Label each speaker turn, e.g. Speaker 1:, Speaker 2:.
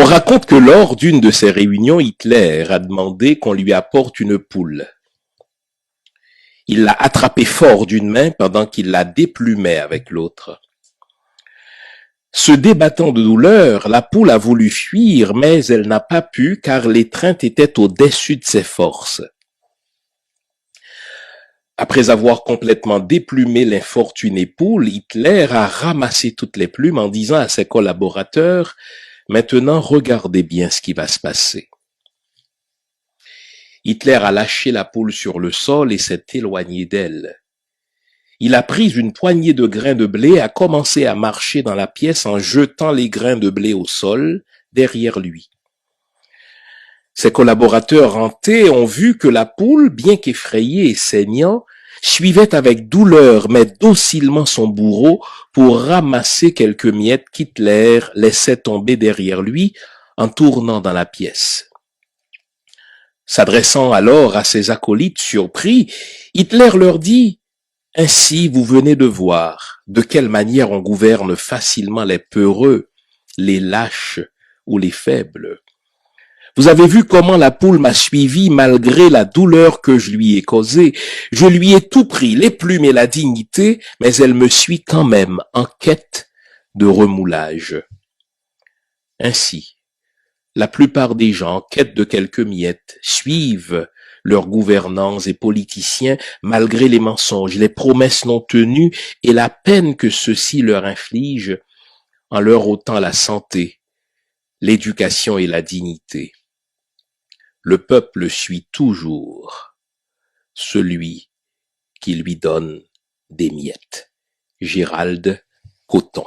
Speaker 1: On raconte que lors d'une de ces réunions, Hitler a demandé qu'on lui apporte une poule. Il l'a attrapée fort d'une main pendant qu'il la déplumait avec l'autre. Se débattant de douleur, la poule a voulu fuir, mais elle n'a pas pu car l'étreinte était au-dessus de ses forces. Après avoir complètement déplumé l'infortunée poule, Hitler a ramassé toutes les plumes en disant à ses collaborateurs « Maintenant, regardez bien ce qui va se passer ». Hitler a lâché la poule sur le sol et s'est éloigné d'elle. Il a pris une poignée de grains de blé et a commencé à marcher dans la pièce en jetant les grains de blé au sol derrière lui. Ses collaborateurs hantés ont vu que la poule, bien qu'effrayée et saignant, suivait avec douleur mais docilement son bourreau pour ramasser quelques miettes qu'Hitler laissait tomber derrière lui en tournant dans la pièce. S'adressant alors à ses acolytes surpris, Hitler leur dit « Ainsi vous venez de voir de quelle manière on gouverne facilement les peureux, les lâches ou les faibles. Vous avez vu comment la poule m'a suivi malgré la douleur que je lui ai causée. Je lui ai tout pris, les plumes et la dignité, mais elle me suit quand même en quête de remoulage. Ainsi, la plupart des gens, en quête de quelques miettes, suivent leurs gouvernants et politiciens malgré les mensonges, les promesses non tenues et la peine que ceux-ci leur infligent en leur ôtant la santé, l'éducation et la dignité. Le peuple suit toujours celui qui lui donne des miettes. Gérald Coton.